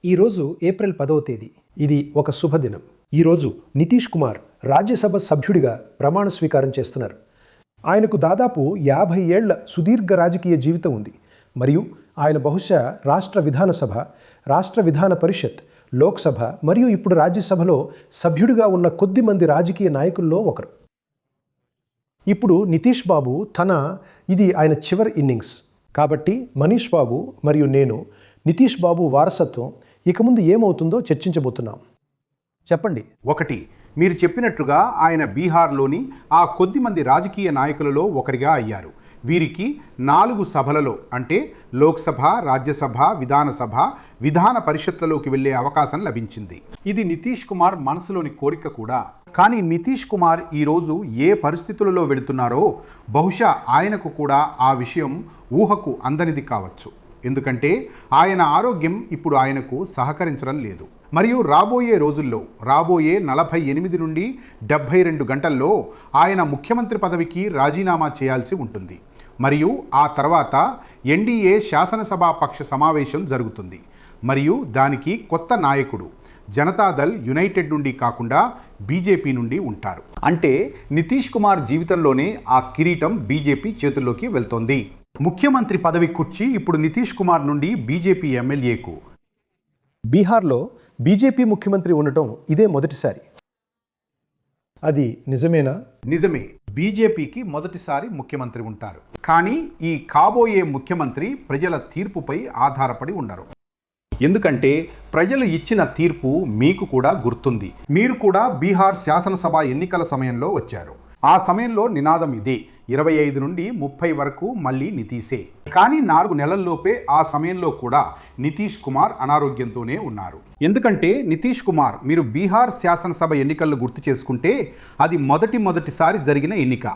ఈరోజు ఏప్రిల్ 10వ తేదీ. ఇది ఒక శుభదినం. ఈరోజు నితీష్ కుమార్ రాజ్యసభ సభ్యుడిగా ప్రమాణ స్వీకారం చేస్తున్నారు. ఆయనకు దాదాపు 50 ఏళ్ల సుదీర్ఘ రాజకీయ జీవితం ఉంది. మరియు ఆయన బహుశా రాష్ట్ర విధానసభ, రాష్ట్ర విధాన పరిషత్, లోక్సభ మరియు ఇప్పుడు రాజ్యసభలో సభ్యుడిగా ఉన్న కొద్ది మంది రాజకీయ నాయకుల్లో ఒకరు. ఇప్పుడు నితీష్ బాబు ఇది ఆయన చివరి ఇన్నింగ్స్. కాబట్టి మనీష్ బాబు మరియు నేను నితీష్ బాబు వారసత్వం ఇక ముందు ఏమవుతుందో చర్చించబోతున్నాం. చెప్పండి. 1. మీరు చెప్పినట్లుగా ఆయన బీహార్లోని ఆ కొద్ది మంది రాజకీయ నాయకులలో ఒకరిగా అయ్యారు. వీరికి 4 సభలలో అంటే లోక్సభ, రాజ్యసభ, విధానసభ, విధాన పరిషత్లలోకి వెళ్లే అవకాశం లభించింది. ఇది నితీష్ కుమార్ మనసులోని కోరిక కూడా. కానీ నితీష్ కుమార్ ఈరోజు ఏ పరిస్థితులలో వెళుతున్నారో బహుశా ఆయనకు కూడా ఆ విషయం ఊహకు అందనిది కావచ్చు. ఎందుకంటే ఆయన ఆరోగ్యం ఇప్పుడు ఆయనకు సహకరించడం లేదు. మరియు రాబోయే రోజుల్లో, రాబోయే 48 నుండి 72 గంటల్లో ఆయన ముఖ్యమంత్రి పదవికి రాజీనామా చేయాల్సి ఉంటుంది. మరియు ఆ తర్వాత ఎన్డీఏ శాసనసభా పక్ష సమావేశం జరుగుతుంది. మరియు దానికి కొత్త నాయకుడు జనతాదళ్ యునైటెడ్ నుండి కాకుండా బీజేపీ నుండి ఉంటారు. అంటే నితీష్ కుమార్ జీవితంలోనే ఆ కిరీటం బీజేపీ చేతుల్లోకి వెళ్తోంది. ముఖ్యమంత్రి పదవి కుర్చీ ఇప్పుడు నితీష్ కుమార్ నుండి బీజేపీ ఎమ్మెల్యేకు. బీహార్లో బీజేపీ ముఖ్యమంత్రి ఉండటం ఇదే మొదటిసారి. అది నిజమేనా? నిజమే. బీజేపీకి మొదటిసారి ముఖ్యమంత్రి ఉంటారు. కానీ ఈ కాబోయే ముఖ్యమంత్రి ప్రజల తీర్పుపై ఆధారపడి ఉండరు. ఎందుకంటే ప్రజలు ఇచ్చిన తీర్పు మీకు కూడా గుర్తుంది. మీరు కూడా బీహార్ శాసనసభ ఎన్నికల సమయంలో వచ్చారు. ఆ సమయంలో నినాదం ఇదే. 25 నుండి 30 వరకు మళ్ళీ నితీశే. కానీ 4 నెలల్లోపే ఆ సమయంలో కూడా నితీష్ కుమార్ అనారోగ్యంతోనే ఉన్నారు. ఎందుకంటే నితీష్ కుమార్, మీరు బీహార్ శాసనసభ ఎన్నికలను గుర్తు చేసుకుంటే అది మొదటిసారి జరిగిన ఎన్నిక.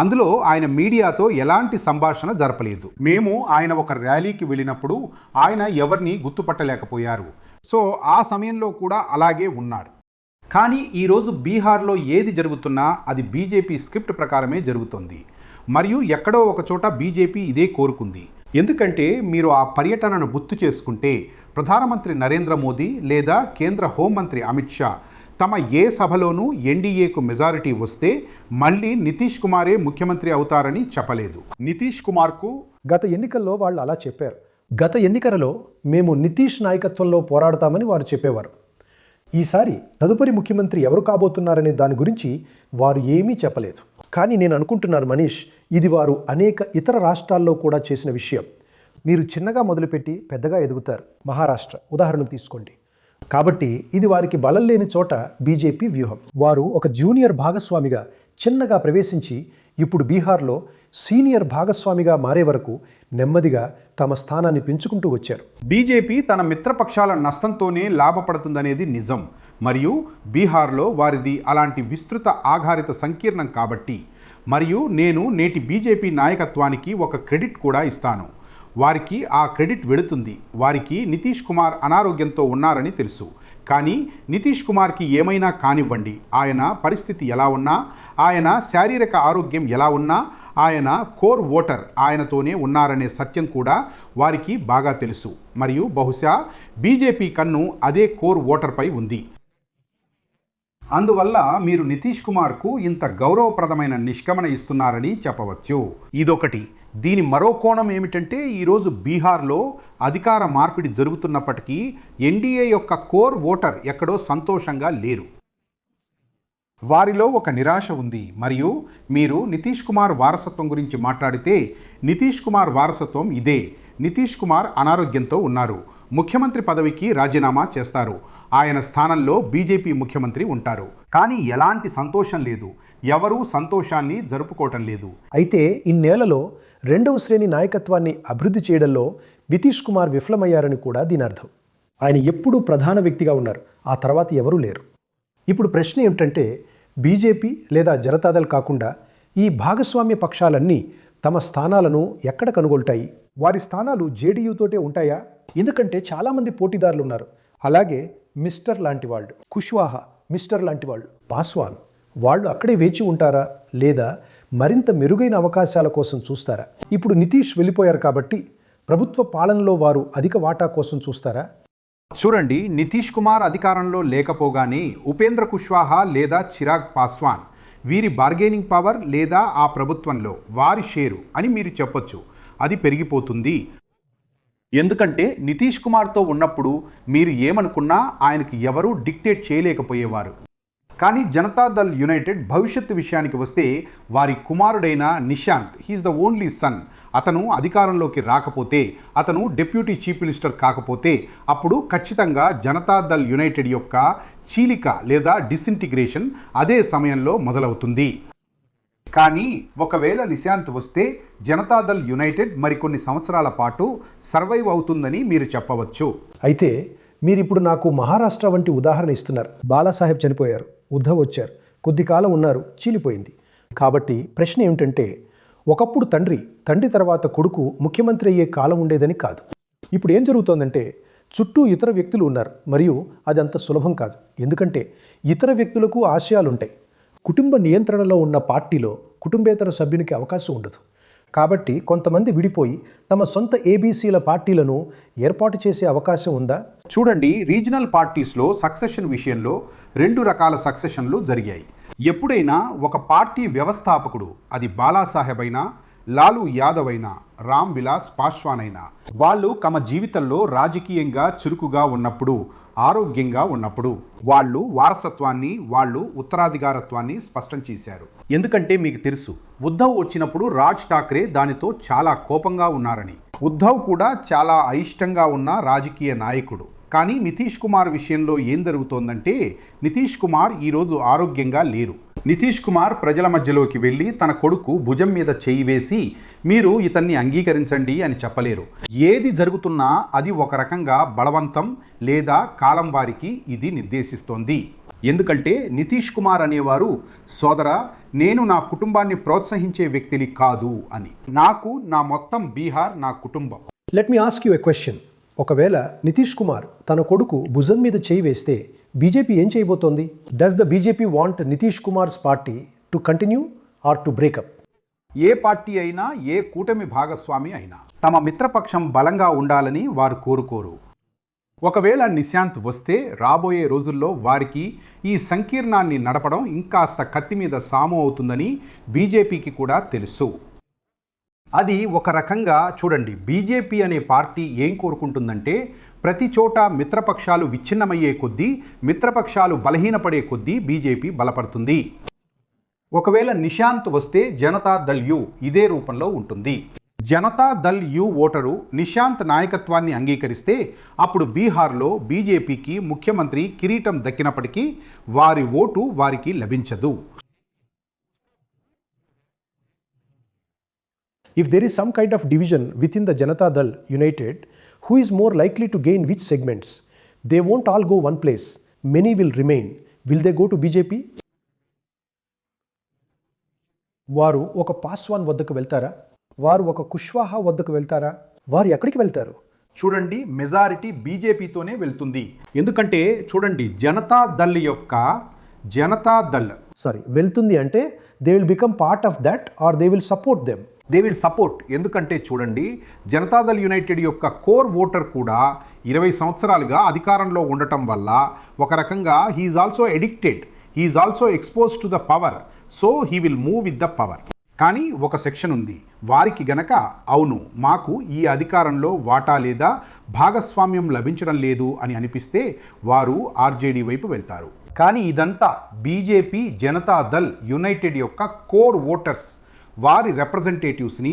అందులో ఆయన మీడియాతో ఎలాంటి సంభాషణ జరపలేదు. మేము ఆయన ఒక ర్యాలీకి వెళ్ళినప్పుడు ఆయన ఎవరిని గుర్తుపట్టలేకపోయారు. సో ఆ సమయంలో కూడా అలాగే ఉన్నారు. కానీ ఈరోజు బీహార్లో ఏది జరుగుతున్నా అది బీజేపీ స్క్రిప్ట్ ప్రకారమే జరుగుతుంది. మరియు ఎక్కడో ఒక చోట బీజేపీ ఇదే కోరుకుంది. ఎందుకంటే మీరు ఆ పర్యటనను గుర్తు చేసుకుంటే ప్రధానమంత్రి నరేంద్ర మోదీ లేదా కేంద్ర హోంమంత్రి అమిత్ షా తమ ఏ సభలోనూ ఎన్డీఏకు మెజారిటీ వస్తే మళ్ళీ నితీష్ కుమారే ముఖ్యమంత్రి అవుతారని చెప్పలేదు. నితీష్ కుమార్కు గత ఎన్నికల్లో వాళ్ళు అలా చెప్పారు. గత ఎన్నికలలో మేము నితీష్ నాయకత్వంలో పోరాడతామని వారు చెప్పేవారు. ఈసారి తదుపరి ముఖ్యమంత్రి ఎవరు కాబోతున్నారనే దాని గురించి వారు ఏమీ చెప్పలేదు. కానీ నేను అనుకుంటున్నాను మనీష్, ఇది వారు అనేక ఇతర రాష్ట్రాల్లో కూడా చేసిన విషయం. మీరు చిన్నగా మొదలుపెట్టి పెద్దగా ఎదుగుతారు. మహారాష్ట్ర ఉదాహరణ తీసుకోండి. కాబట్టి ఇది వారికి బలం లేని చోట బీజేపీ వ్యూహం. వారు ఒక జూనియర్ భాగస్వామిగా చిన్నగా ప్రవేశించి ఇప్పుడు బీహార్లో సీనియర్ భాగస్వామిగా మారే వరకు నెమ్మదిగా తమ స్థానాన్ని పెంచుకుంటూ వచ్చారు. బీజేపీ తన మిత్రపక్షాల నష్టంతోనే లాభపడుతుందనేది నిజం. మరియు బీహార్లో వారిది అలాంటి విస్తృత ఆధారిత సంకీర్ణం కాబట్టి. మరియు నేను నేటి బీజేపీ నాయకత్వానికి ఒక క్రెడిట్ కూడా ఇస్తాను. వారికి ఆ క్రెడిట్ వెళుతుంది. వారికి నితీష్ కుమార్ అనారోగ్యంతో ఉన్నారని తెలుసు. కానీ నితీష్ కుమార్కి ఏమైనా కానివ్వండి, ఆయన పరిస్థితి ఎలా ఉన్నా, ఆయన శారీరక ఆరోగ్యం ఎలా ఉన్నా, ఆయన కోర్ ఓటర్ ఆయనతోనే ఉన్నారనే సత్యం కూడా వారికి బాగా తెలుసు. మరియు బహుశా బీజేపీ కన్ను అదే కోర్ ఓటర్పై ఉంది. అందువల్ల మీరు నితీష్ కుమార్కు ఇంత గౌరవప్రదమైన నిష్క్రమణ ఇస్తున్నారని చెప్పవచ్చు. ఇదొకటి. దీని మరో కోణం ఏమిటంటే ఈరోజు బీహార్లో అధికార మార్పిడి జరుగుతున్నప్పటికీ ఎన్డీఏ యొక్క కోర్ ఓటర్ ఎక్కడో సంతోషంగా లేరు. వారిలో ఒక నిరాశ ఉంది. మరియు మీరు నితీష్ కుమార్ వారసత్వం గురించి మాట్లాడితే నితీష్ కుమార్ వారసత్వం ఇదే. నితీష్ కుమార్ అనారోగ్యంతో ఉన్నారు. ముఖ్యమంత్రి పదవికి రాజీనామా చేస్తారు. ఆయన స్థానంలో బీజేపీ ముఖ్యమంత్రి ఉంటారు. కానీ ఎలాంటి సంతోషం లేదు. ఎవరూ సంతోషాన్ని జరుపుకోవటం లేదు. అయితే ఇన్నేళ్లలో 2వ శ్రేణి నాయకత్వాన్ని అభివృద్ధి చేయడంలో నితీష్ కుమార్ విఫలమయ్యారని కూడా దీని అర్థం. ఆయన ఎప్పుడూ ప్రధాన వ్యక్తిగా ఉన్నారు. ఆ తర్వాత ఎవరూ లేరు. ఇప్పుడు ప్రశ్న ఏమిటంటే, బీజేపీ లేదా జనతాదళ్ కాకుండా ఈ భాగస్వామ్య పక్షాలన్నీ తమ స్థానాలను ఎక్కడ కనుగొల్టాయి? వారి స్థానాలు జేడీయూతోటే ఉంటాయా? ఎందుకంటే చాలామంది పోటీదారులు ఉన్నారు. అలాగే మిస్టర్ లాంటి వాళ్ళు, కుష్వాహా మిస్టర్ లాంటి వాళ్ళు, పాస్వాన్ వాళ్ళు అక్కడే వేచి ఉంటారా? లేదా మరింత మెరుగైన అవకాశాల కోసం చూస్తారా? ఇప్పుడు నితీష్ వెళ్ళిపోయారు కాబట్టి ప్రభుత్వ పాలనలో వారు అధిక వాటా కోసం చూస్తారా? చూడండి, నితీష్ కుమార్ అధికారంలో లేకపోగానే ఉపేంద్ర కుష్వాహా లేదా చిరాగ్ పాస్వాన్ వీరి బార్గెనింగ్ పవర్ లేదా ఆ ప్రభుత్వంలో వారి షేరు అని మీరు చెప్పొచ్చు, అది పెరిగిపోతుంది. ఎందుకంటే నితీష్ కుమార్తో ఉన్నప్పుడు మీరు ఏమనుకున్నా ఆయనకి ఎవరూ డిక్టేట్ చేయలేకపోయేవారు. కానీ జనతాదళ్ యునైటెడ్ భవిష్యత్తు విషయానికి వస్తే వారి కుమారుడైన Nishant, he's the only son, అతను అధికారంలోకి రాకపోతే, అతను డిప్యూటీ చీఫ్ మినిస్టర్ కాకపోతే అప్పుడు ఖచ్చితంగా జనతాదళ్ యునైటెడ్ యొక్క చీలిక లేదా డిసింటిగ్రేషన్ అదే సమయంలో మొదలవుతుంది. కానీ ఒకవేళ నిశాంత్ వస్తే జనతాదళ్ యునైటెడ్ మరికొన్ని సంవత్సరాల పాటు సర్వైవ్ అవుతుందని మీరు చెప్పవచ్చు. అయితే మీరు ఇప్పుడు నాకు మహారాష్ట్ర వంటి ఉదాహరణ ఇస్తున్నారు. బాలాసాహెబ్ చనిపోయారు, ఉద్ధవ్ వచ్చారు, కొద్ది కాలం ఉన్నారు, చీలిపోయింది. కాబట్టి ప్రశ్న ఏమిటంటే, ఒకప్పుడు తండ్రి తర్వాత కొడుకు ముఖ్యమంత్రి అయ్యే కాలం ఉండేదని కాదు. ఇప్పుడు ఏం జరుగుతోందంటే చుట్టూ ఇతర వ్యక్తులు ఉన్నారు, మరియు అది అంత సులభం కాదు. ఎందుకంటే ఇతర వ్యక్తులకు ఆశయాలుంటాయి. కుటుంబ నియంత్రణలో ఉన్న పార్టీలో కుటుంబేతర సభ్యునికి అవకాశం ఉండదు. కాబట్టి కొంతమంది విడిపోయి తమ సొంత ఏబీసీల పార్టీలను ఏర్పాటు చేసే అవకాశం ఉందా? చూడండి, రీజనల్ పార్టీస్లో సక్సెషన్ విషయంలో 2 రకాల సక్సెషన్లు జరిగాయి. ఎప్పుడైనా ఒక పార్టీ వ్యవస్థాపకుడు, అది బాలాసాహెబ్ అయినా, లాలూ యాదవ్ అయినా, రామ్ విలాస్ పాస్వాన్ అయినా, వాళ్ళు తమ జీవితంలో రాజకీయంగా చురుకుగా ఉన్నప్పుడు, ఆరోగ్యంగా ఉన్నప్పుడు వాళ్ళు వారసత్వాన్ని, వాళ్ళు ఉత్తరాధికారత్వాన్ని స్పష్టం చేశారు. ఎందుకంటే మీకు తెలుసు, ఉద్ధవ్ వచ్చినప్పుడు రాజ్ ఠాక్రే దానితో చాలా కోపంగా ఉన్నారని. ఉద్ధవ్ కూడా చాలా అయిష్టంగా ఉన్న రాజకీయ నాయకుడు. కానీ నితీష్ కుమార్ విషయంలో ఏం జరుగుతోందంటే, నితీష్ కుమార్ ఈరోజు ఆరోగ్యంగా లేరు. నితీష్ కుమార్ ప్రజల మధ్యలోకి వెళ్ళి తన కొడుకు భుజం మీద చేయి వేసి మీరు ఇతన్ని అంగీకరించండి అని చెప్పలేరు. ఏది జరుగుతున్నా అది ఒక రకంగా బలవంతం లేదా కాలం వారికి ఇది నిర్దేశిస్తోంది. ఎందుకంటే నితీష్ కుమార్ అనేవారు, సోదరా, నేను నా కుటుంబాన్ని ప్రోత్సహించే వ్యక్తిని కాదు అని. నాకు నా మొత్తం బీహార్ నా కుటుంబం. Let me ask you a question. ఒకవేళ నితీష్ కుమార్ తన కొడుకు భుజం మీద చేయి వేస్తే బీజేపీ ఏం చేయబోతోంది? Does the BJP want Nitish Kumars party to continue are to breakup? A party అయినా, ఏ కూటమి భాగస్వామి అయినా తమ మిత్రపక్షం బలంగా ఉండాలని వారు కోరుకోరు. ఒకవేళ నిశాంత్ వస్తే రాబోయే రోజుల్లో వారికి ఈ సంకీర్ణాన్ని నడపడం ఇంకాస్త కత్తి మీద సాము అవుతుందని బీజేపీకి కూడా తెలుసు. అది ఒక రకంగా చూడండి, బీజేపీ అనే పార్టీ ఏం కోరుకుంటుందంటే, ప్రతి చోట మిత్రపక్షాలు విచ్ఛిన్నమయ్యే కొద్దీ, మిత్రపక్షాలు బలహీనపడే కొద్దీ బీజేపీ బలపడుతుంది. ఒకవేళ నిశాంత్ వస్తే జనతాదళ్ యు ఇదే రూపంలో ఉంటుంది. జనతాదళ్ యు ఓటరు నిశాంత్ నాయకత్వాన్ని అంగీకరిస్తే అప్పుడు బీహార్లో బీజేపీకి ముఖ్యమంత్రి కిరీటం దక్కినప్పటికీ వారి ఓటు వారికి లభించదు. If there is some kind of division within the Janata Dal United, who is more likely to gain which segments? They won't all go one place. Many will remain. Will they go to BJP? వారు ఒక పాస్వాన్ వద్దకు వెళ్తారా? వారు ఒక కుష్వాహా వద్దకు వెళ్తారా? వారు ఎక్కడికి వెళ్తారు? చూడండి, మెజారిటీ బీజేపీతోనే వెళ్తుంది. ఎందుకంటే చూడండి, జనతాదళ్ వెళ్తుంది అంటే they will become part of that or they will support them. They will support. ఎందుకంటే చూడండి, జనతాదళ్ యునైటెడ్ యొక్క కోర్ ఓటర్ కూడా 20 సంవత్సరాలుగా అధికారంలో ఉండటం వల్ల ఒక రకంగా he's also addicted, he's also expose to the power, so he will move with the power. కానీ ఒక సెక్షన్ ఉంది, వారికి గనక అవును మాకు ఈ అధికారంలో వాటా లేదా భాగస్వామ్యం లభించడం లేదు అని అనిపిస్తే వారు ఆర్జేడీ వైపు వెళ్తారు. కానీ ఇదంతా బీజేపీ జనతాదళ్ యునైటెడ్ యొక్క కోర్ ఓటర్స్, వారి రిప్రజెంటేటివ్స్ని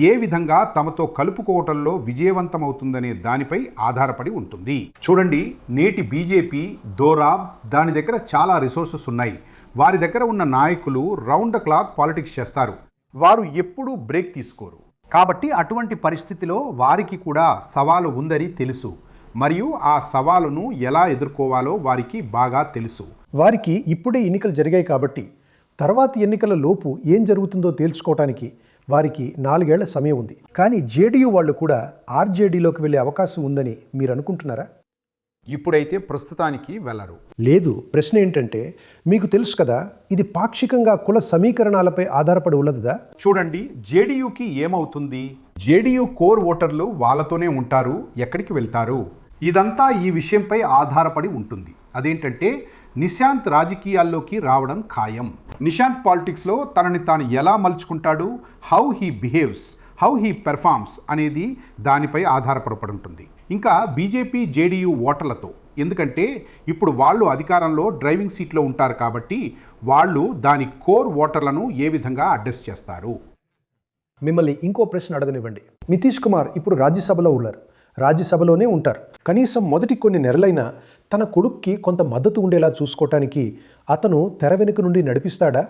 ఏ విధంగా తమతో కలుపుకోవటంలో విజయవంతమవుతుందనే దానిపై ఆధారపడి ఉంటుంది. చూడండి, నేటి బీజేపీ దోరాబ్, దాని దగ్గర చాలా రిసోర్సెస్ ఉన్నాయి. వారి దగ్గర ఉన్న నాయకులు రౌండ్ ద క్లాక్ పాలిటిక్స్ చేస్తారు. వారు ఎప్పుడూ బ్రేక్ తీసుకోరు. కాబట్టి అటువంటి పరిస్థితిలో వారికి కూడా సవాలు ఉందని తెలుసు, మరియు ఆ సవాలును ఎలా ఎదుర్కోవాలో వారికి బాగా తెలుసు. వారికి ఇప్పుడే ఎన్నికలు జరిగాయి కాబట్టి తర్వాతి ఎన్నికల లోపు ఏం జరుగుతుందో తేల్చుకోవటానికి వారికి 4 ఏళ్ల సమయం ఉంది. కానీ జేడీయూ వాళ్ళు కూడా ఆర్జేడీలోకి వెళ్ళే అవకాశం ఉందని మీరు అనుకుంటున్నారా? ఇప్పుడైతే ప్రస్తుతానికి వెళ్ళరు. లేదు. ప్రశ్న ఏంటంటే, మీకు తెలుసు కదా, ఇది పాక్షికంగా కుల సమీకరణాలపై ఆధారపడి ఉన్నదా? చూడండి, జేడీయూకి ఏమవుతుంది? జేడీయూ కోర్ ఓటర్లు వాళ్ళతోనే ఉంటారు. ఎక్కడికి వెళ్తారు? ఇదంతా ఈ విషయంపై ఆధారపడి ఉంటుంది. అదేంటంటే నిశాంత్ రాజకీయాల్లోకి రావడం ఖాయం. నిశాంత్ పాలిటిక్స్లో తనని తాను ఎలా మలుచుకుంటాడు, how he behaves, how he performs అనేది దానిపై ఆధారపడి ఉంటుంది. ఇంకా బీజేపీ జేడీయూ ఓటర్లతో, ఎందుకంటే ఇప్పుడు వాళ్ళు అధికారంలో డ్రైవింగ్ సీట్లో ఉంటారు కాబట్టి వాళ్ళు దాని కోర్ ఓటర్లను ఏ విధంగా అడ్రస్ చేస్తారు. మిమ్మల్ని ఇంకో ప్రశ్న అడగనివ్వండి. నితీష్ కుమార్ ఇప్పుడు రాజ్యసభలో ఉన్నారు, రాజ్యసభలోనే ఉంటారు. కనీసం మొదటి కొన్ని నెలలైనా తన కొడుక్కి కొంత మద్దతు ఉండేలా చూసుకోవటానికి అతను తెర వెనుక నుండి నడిపిస్తాడా?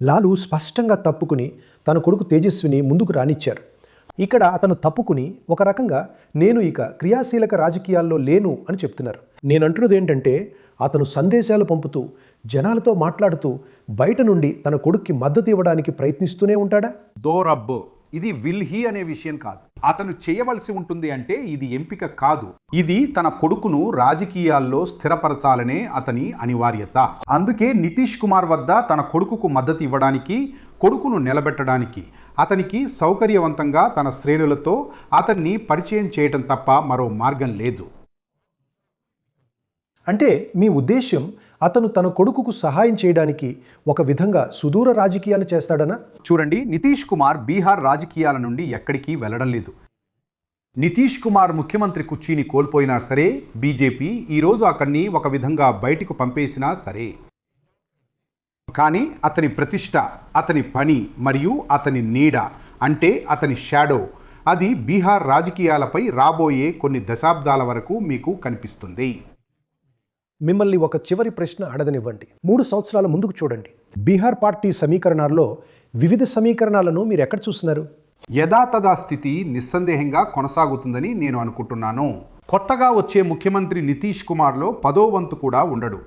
లాలు స్పష్టంగా తప్పుకుని తన కొడుకు తేజస్విని ముందుకు రానిచ్చారు. ఇక్కడ అతను తప్పుకుని ఒక రకంగా నేను ఇక క్రియాశీలక రాజకీయాల్లో లేను అని చెప్తున్నారు. నేనంటున్నది ఏంటంటే అతను సందేశాలు పంపుతూ జనాలతో మాట్లాడుతూ బయట నుండి తన కొడుక్కి మద్దతు ఇవ్వడానికి ప్రయత్నిస్తూనే ఉంటాడా? దో రబ్బు, ఇది విల్ హీ అనే విషయం కాదు. అతను చేయవలసి ఉంటుంది అంటే ఇది ఎంపిక కాదు. ఇది తన కొడుకును రాజకీయాల్లో స్థిరపరచాలనే అతని అనివార్యత. అందుకే నితీష్ కుమార్ వద్ద తన కొడుకుకు మద్దతు ఇవ్వడానికి, కొడుకును నిలబెట్టడానికి అతనికి సౌకర్యవంతంగా తన శ్రేణులతో అతన్ని పరిచయం చేయటం తప్ప మరో మార్గం లేదు. అంటే మీ ఉద్దేశ్యం అతను తన కొడుకుకు సహాయం చేయడానికి ఒక విధంగా సుదూర రాజకీయాలు చేస్తాడనా? చూడండి, నితీష్ కుమార్ బీహార్ రాజకీయాల నుండి ఎక్కడికి వెళ్ళడం లేదు. నితీష్ కుమార్ ముఖ్యమంత్రి కుర్చీని కోల్పోయినా సరే, బీజేపీ ఈరోజు అతన్ని ఒక విధంగా బయటకు పంపేసినా సరే, కానీ అతని ప్రతిష్ట, అతని పని మరియు అతని నీడ అంటే అతని షాడో, అది బీహార్ రాజకీయాలపై రాబోయే కొన్ని దశాబ్దాల వరకు మీకు కనిపిస్తుంది. మిమ్మల్ని ఒక చివరి ప్రశ్న అడగనివ్వండి. 3 సంవత్సరాల ముందుకు చూడండి. బీహార్ పార్టీ సమీకరణాల్లో వివిధ సమీకరణాలను మీరు ఎక్కడ చూస్తున్నారు? యథాతథ స్థితి నిస్సందేహంగా కొనసాగుతుందని నేను అనుకుంటున్నాను. కొత్తగా వచ్చే ముఖ్యమంత్రి నితీష్ కుమార్లో 10వ వంతు కూడా ఉండడు.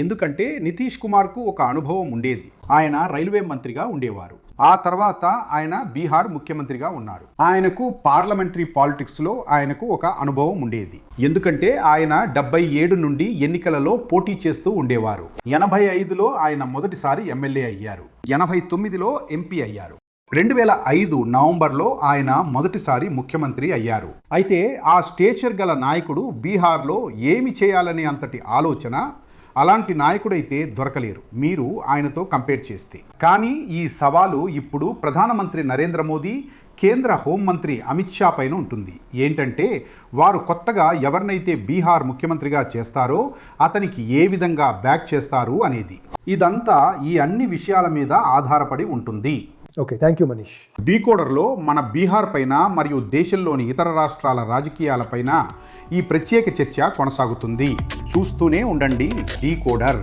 ఎందుకంటే నితీష్ కుమార్కు ఒక అనుభవం ఉండేది. ఆయన రైల్వే మంత్రిగా ఉండేవారు. ఆ తర్వాత ఆయన బీహార్ ముఖ్యమంత్రిగా ఉన్నారు. ఆయనకు పార్లమెంటరీ పాలిటిక్స్లో ఆయనకు ఒక అనుభవం ఉండేది. ఎందుకంటే ఆయన 77 నుండి ఎన్నికలలో పోటీ చేస్తూ ఉండేవారు. 85లో ఆయన మొదటిసారి ఎమ్మెల్యే అయ్యారు. 89లో ఎంపీ అయ్యారు. 2005 నవంబర్లో ఆయన మొదటిసారి ముఖ్యమంత్రి అయ్యారు. అయితే ఆ స్టేచర్ గల నాయకుడు బీహార్లో ఏమి చేయాలనే అంతటి ఆలోచన, అలాంటి నాయకుడైతే దొరకలేరు మీరు ఆయనతో కంపేర్ చేస్తే. కానీ ఈ సవాలు ఇప్పుడు ప్రధానమంత్రి నరేంద్ర మోదీ, కేంద్ర హోంమంత్రి అమిత్ షా పైన ఉంటుంది. ఏంటంటే వారు కొత్తగా ఎవరినైతే బీహార్ ముఖ్యమంత్రిగా చేస్తారో అతనికి ఏ విధంగా బ్యాక్ చేస్తారు అనేది. ఇదంతా ఈ అన్ని విషయాల మీద ఆధారపడి ఉంటుంది. Okay, thank you Manish. డీకోడర్లో మన బీహార్ పైన మరియు దేశంలోని ఇతర రాష్ట్రాల రాజకీయాలపైన ఈ ప్రత్యేక చర్చ కొనసాగుతుంది. చూస్తూనే ఉండండి డీకోడర్.